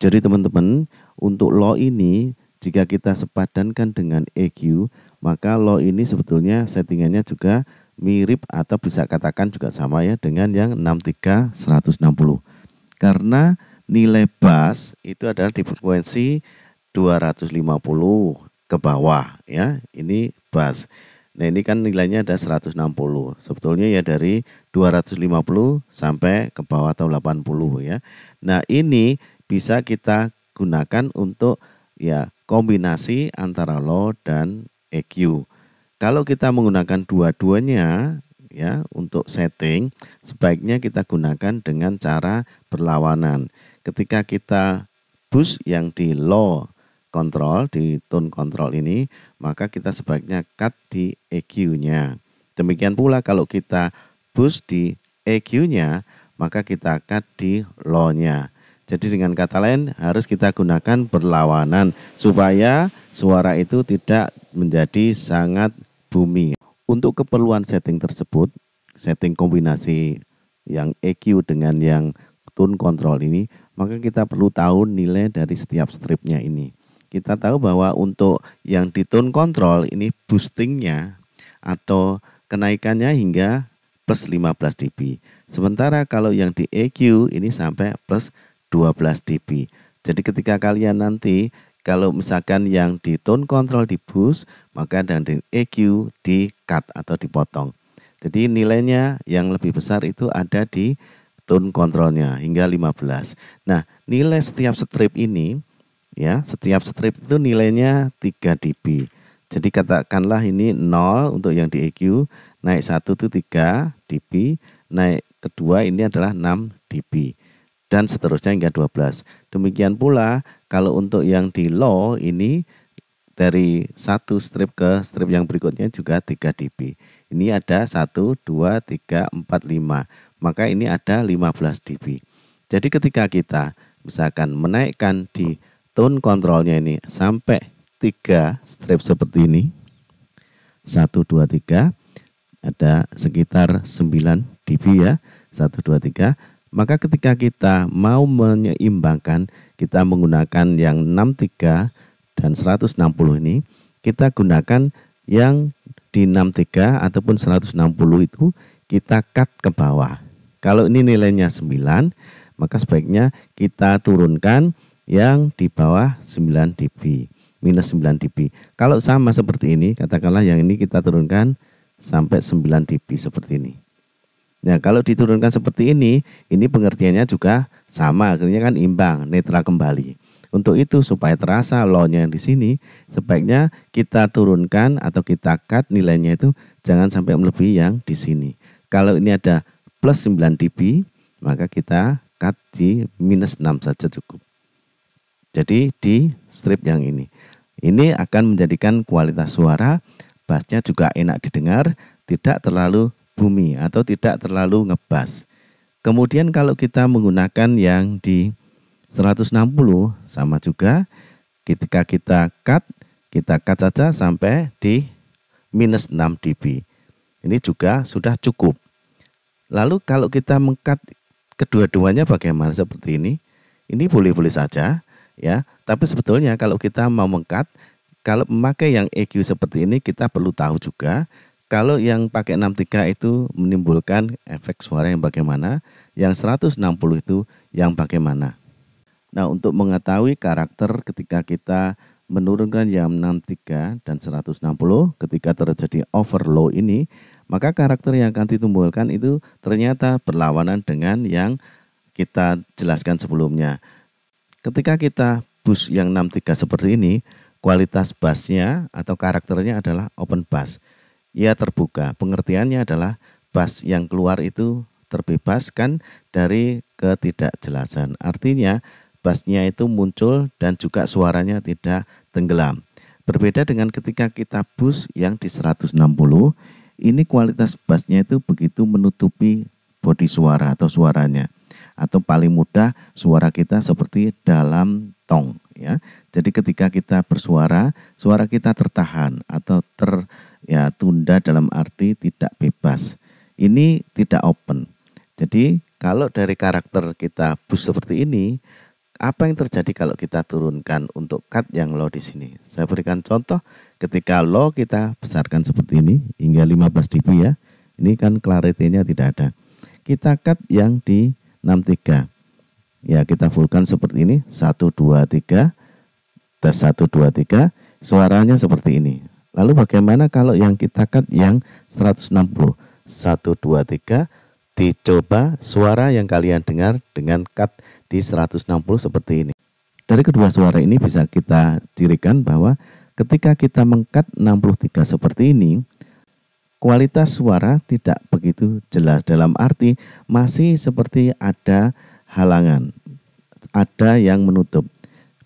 Jadi teman-teman, untuk low ini jika kita sepadankan dengan EQ, maka low ini sebetulnya settingannya juga mirip atau bisa katakan juga sama ya dengan yang 63 160. Karena nilai bass itu adalah di frekuensi 250 ke bawah ya. Ini bass. Nah, ini kan nilainya ada 160. Sebetulnya ya dari 250 sampai ke bawah atau 80 ya. Nah, ini bisa kita gunakan untuk ya kombinasi antara low dan EQ. Kalau kita menggunakan dua-duanya ya untuk setting, sebaiknya kita gunakan dengan cara berlawanan. Ketika kita boost yang di low control, di tone control ini, maka kita sebaiknya cut di EQ-nya. Demikian pula kalau kita boost di EQ-nya, maka kita cut di low-nya. Jadi dengan kata lain harus kita gunakan berlawanan supaya suara itu tidak menjadi sangat booming. Untuk keperluan setting tersebut, setting kombinasi yang EQ dengan yang tone control ini, maka kita perlu tahu nilai dari setiap stripnya ini. Kita tahu bahwa untuk yang di tone control ini boostingnya atau kenaikannya hingga plus 15 dB. Sementara kalau yang di EQ ini sampai plus 12 dB. Jadi ketika kalian nanti kalau misalkan yang di tone control di boost, maka dari EQ di cut atau dipotong. Jadi nilainya yang lebih besar itu ada di tone controlnya hingga 15. Nah, nilai setiap strip ini ya, setiap strip itu nilainya 3 dB. Jadi katakanlah ini 0 untuk yang di EQ, naik 1 itu 3 dB, naik kedua ini adalah 6 dB. Dan seterusnya hingga 12. Demikian pula kalau untuk yang di low ini dari satu strip ke strip yang berikutnya juga 3 dB. Ini ada 1, 2, 3, 4, 5. Maka ini ada 15 dB. Jadi ketika kita misalkan menaikkan di tone controlnya ini sampai 3 strip seperti ini, 1, 2, 3, ada sekitar 9 dB ya, 1, 2, 3. Maka ketika kita mau menyeimbangkan, kita menggunakan yang 63 dan 160 ini, kita gunakan yang di 63 ataupun 160 itu kita cut ke bawah. Kalau ini nilainya 9, maka sebaiknya kita turunkan yang di bawah 9 dB, minus 9 dB. Kalau sama seperti ini, katakanlah yang ini kita turunkan sampai 9 dB seperti ini. Nah, kalau diturunkan seperti ini pengertiannya juga sama, akhirnya kan imbang, netral kembali. Untuk itu supaya terasa low-nya di sini, sebaiknya kita turunkan atau kita cut nilainya itu jangan sampai melebihi yang di sini. Kalau ini ada plus 9 dB, maka kita cut di minus 6 saja cukup. Jadi di strip yang ini akan menjadikan kualitas suara bassnya juga enak didengar, tidak terlalu boomy atau tidak terlalu ngebass. Kemudian kalau kita menggunakan yang di 160 sama juga, ketika kita cut saja sampai di minus 6 dB. Ini juga sudah cukup. Lalu kalau kita meng-cut kedua-duanya bagaimana seperti ini? Ini boleh-boleh saja ya, tapi sebetulnya kalau kita mau meng-cut, kalau memakai yang EQ seperti ini kita perlu tahu juga kalau yang pakai 63 itu menimbulkan efek suara yang bagaimana, yang 160 itu yang bagaimana. Nah, untuk mengetahui karakter ketika kita menurunkan yang 63 dan 160 ketika terjadi overload ini, maka karakter yang akan ditimbulkan itu ternyata berlawanan dengan yang kita jelaskan sebelumnya. Ketika kita boost yang 63 seperti ini, kualitas bassnya atau karakternya adalah open bass. Ia terbuka, pengertiannya adalah bass yang keluar itu terbebaskan dari ketidakjelasan. Artinya bassnya itu muncul dan juga suaranya tidak tenggelam. Berbeda dengan ketika kita boost yang di 160, ini kualitas bassnya itu begitu menutupi bodi suara atau suaranya. Atau paling mudah suara kita seperti dalam tong ya. Jadi ketika kita bersuara, suara kita tertahan atau tunda dalam arti tidak bebas. Ini tidak open. Jadi kalau dari karakter kita boost seperti ini, Apa yang terjadi kalau kita turunkan untuk cut yang low di sini? Saya berikan contoh ketika low kita besarkan seperti ini hingga 15 dB ya. Ini kan clarity-nya tidak ada. Kita cut yang di 63. Ya, kita fullkan seperti ini. 1 2 3. Tes 1 2 3. Suaranya seperti ini. Lalu bagaimana kalau yang kita cut yang 160? 1 2 3. Dicoba suara yang kalian dengar dengan cut di 160 seperti ini. Dari kedua suara ini bisa kita cirikan bahwa ketika kita meng-cut 63 seperti ini, kualitas suara tidak begitu jelas, dalam arti masih seperti ada halangan, ada yang menutup.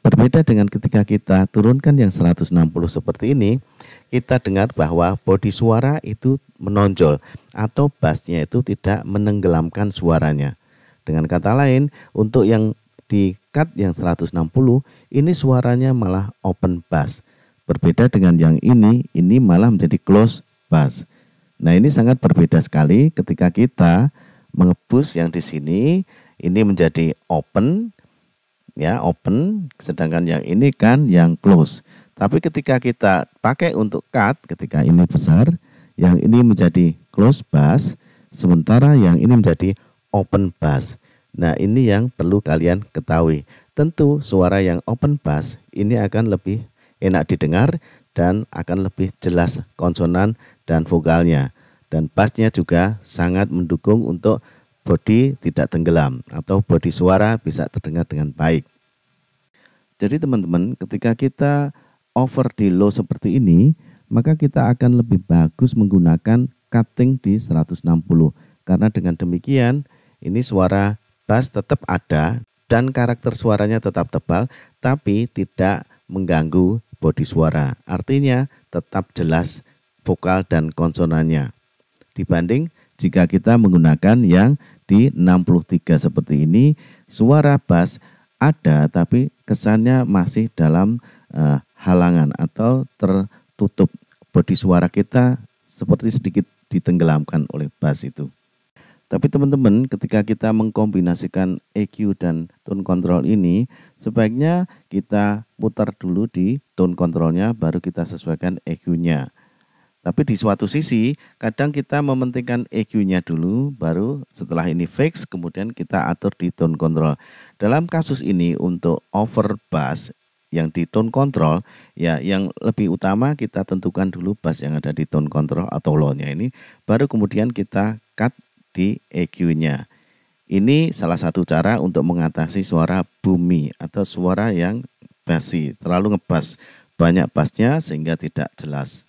Berbeda dengan ketika kita turunkan yang 160 seperti ini, kita dengar bahwa bodi suara itu menonjol atau bassnya itu tidak menenggelamkan suaranya. Dengan kata lain, untuk yang di cut yang 160 ini suaranya malah open bass. Berbeda dengan yang ini malah menjadi close bass. Nah, ini sangat berbeda sekali ketika kita mengebus yang di sini ini menjadi open ya, open, sedangkan yang ini kan yang close. Tapi ketika kita pakai untuk cut, ketika ini besar, yang ini menjadi close bass, sementara yang ini menjadi open bass. Nah, ini yang perlu kalian ketahui. Tentu suara yang open bass ini akan lebih enak didengar dan akan lebih jelas konsonan dan vokalnya. Dan bassnya juga sangat mendukung untuk bodi tidak tenggelam atau bodi suara bisa terdengar dengan baik. Jadi teman-teman, ketika kita over di low seperti ini, maka kita akan lebih bagus menggunakan cutting di 160. Karena dengan demikian, ini suara bass tetap ada dan karakter suaranya tetap tebal, tapi tidak mengganggu bodi suara. Artinya tetap jelas vokal dan konsonannya. Dibanding jika kita menggunakan yang di 63 seperti ini, suara bass ada tapi kesannya masih dalam halangan atau tertutup. Bodi suara kita seperti sedikit ditenggelamkan oleh bass itu. Tapi teman-teman, ketika kita mengkombinasikan EQ dan tone control ini, sebaiknya kita putar dulu di tone controlnya, baru kita sesuaikan EQ-nya. Tapi di suatu sisi, kadang kita mementingkan EQ-nya dulu, baru setelah ini fix, kemudian kita atur di tone control. Dalam kasus ini untuk over bass yang di tone control, ya yang lebih utama kita tentukan dulu bass yang ada di tone control atau low-nya ini, baru kemudian kita cut di EQ-nya. Ini salah satu cara untuk mengatasi suara boomy atau suara yang bassy, terlalu ngebass, banyak bassnya sehingga tidak jelas.